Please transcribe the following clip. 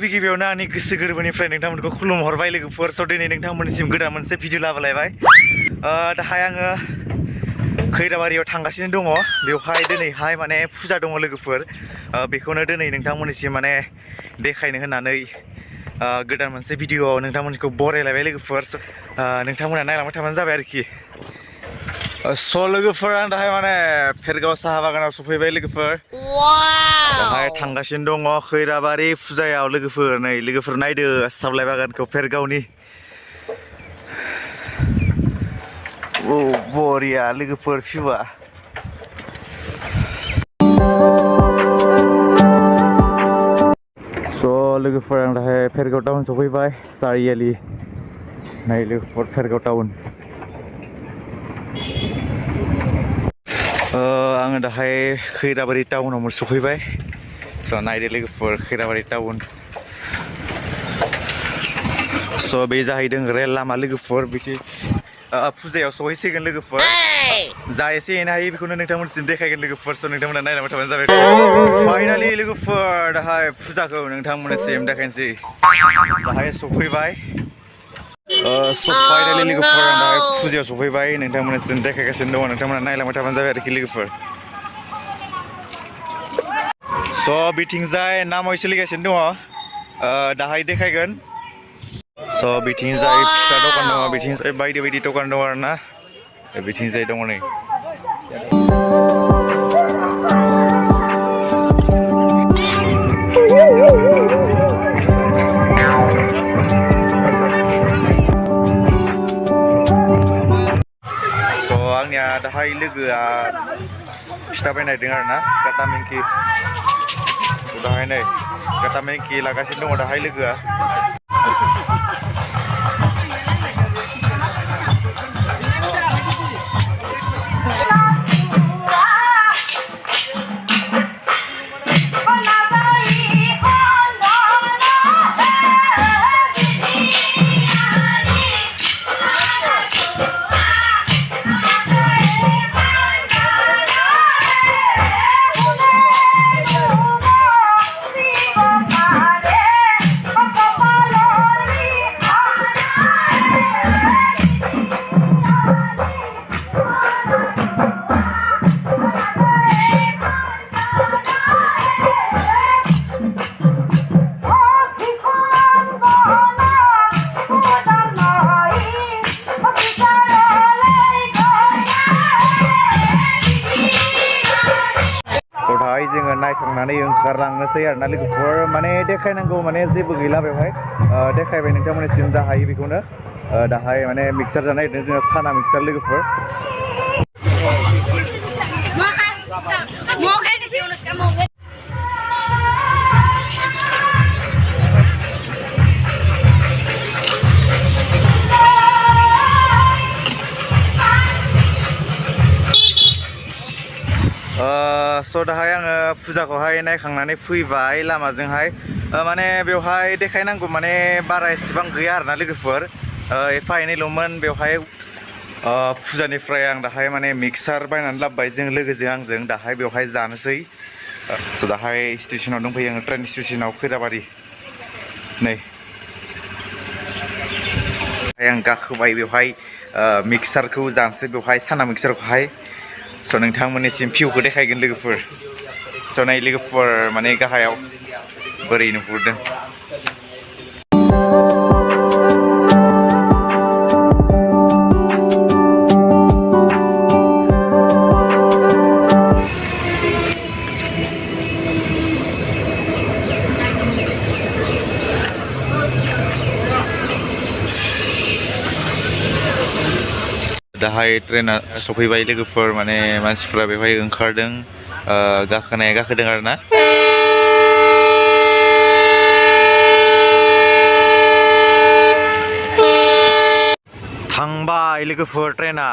गिबियावनो आंनि गोसो गोरबोनिफ्राय नोंथांमोनखौ खुलुमहरबाय लोगोफोर स' दिनै नोंथांमोननिसिम गोदान मोनसे भिडिअ लाबोलायबाय दाहाय आङो खैराबारियाव थांगासिनो दङ बेवहाय दिनैहाय माने फुजा दङ लोगोफोर बेखौनो दिनै नोंथांमोननिसिम माने देखायनो होननानै गोदान मोनसे भिडिअआव नोंथांमोनखौ बरायलायबाय लोगोफोर नोंथांमोना नायलांबाय थाबानो जाबाय आरोखि स' लोगोफोर आं दाहाय माने फेरगाव साहा बागानाव सफैबाय लोगोफोर दाहाय थांगासिनो दङ खैराबारि फुजायाव लोगोफोर नै लोगोफोर नायदो साबलाइ बागानखौ फेरगावनि बरिया लोगोफोर भिउआ स' लोगोफोर आं दाहाय फेरगाव टाउन सफैबाय सारियालि नै लोगोफोर फेरगाव टाउन आङो दाहाय खैराबारि टाउनाव सफैबाय स' नायदो लोगोफोर खैराबारि टाउन स' बे जाहैदों रेल लामा लोगोफोर बिदि फुजायाव सहैसिगोन लोगोफोर जा एसे एनो हायो बेखौनो नोंथांमोनसिम देखायगोन लोगोफोर स' नोंथांमोना नायलांबाय थाबानो जाबाय फाइनालि लोगोफोर दाहाय फुजाखौ नोंथांमोननिसिम देखायनोसै दाहाय सफैबाय फाइनालि लोगोफोर आं दाहाय फुजायाव सफैबाय नोंथांमोननिसिम देखायगासिनो दङ नोंथांमोना नायलांबाय थाबानो जाबाय आरोखि लोगोफोर स' बिथिंजाय नामाव सोलिगासिनो दङ दाहाय देखायगोन स' बिथिंजाय फिथा दखान दङ बिथिंजाय बायदि बायदि दखान दङ आरो ना बिथिंजाय दङ नै स' आंनिया दाहाय लोगोआ फिथा बायनो नागिरदों आरो ना काटा मेंकि दाहाय नै काटा मेंकि लागासिनो दङ दाहाय लोगोआ जोङो नायखांनानै ओंखारलांनोसै आरोना लोगोफोर माने देखायनांगौ माने जेबो गैला बेवहाय देखायबाय नोंथांमोननिसिम जा हायो बेखौनो दाहाय माने मिक्सार जानो नागिरदों जोङो साना मिक्सार लोगोफोर स' दाहाय आङो फुजाखौहाय नायखांनानै फैबाय लामाजोंहाय माने बेवहाय देखायनांगौ माने बारा एसेबां गैया आरोना लोगोफोर एफा एनैल'मोन बेवहाय फुजानिफ्राय आं दाहाय माने मिक्सार बायनानै लाबोबाय जों लोगोजों आंजों दाहाय बेवहाय जानोसै स' दाहाय स्टेसनाव दंफैयो आङो ट्रेन स्टेसनाव खैराबारि नै आं गाखोबाय बेवहाय मिक्सारखौ जानोसै बेवहाय साना मिक्सारखौहाय स' नोंथांमोननिसिम भिउखौ देखायगोन लोगोफोर स' नाय लोगोफोर माने गाहायाव बोरै नुहुरदों दाहाय ट्रेना सफैबाय लोगोफोर माने मानसिफ्रा बेवहाय ओंखारदों गाखोनाया गाखोदों आरो ना थांबाय लोगोफोर ट्रेना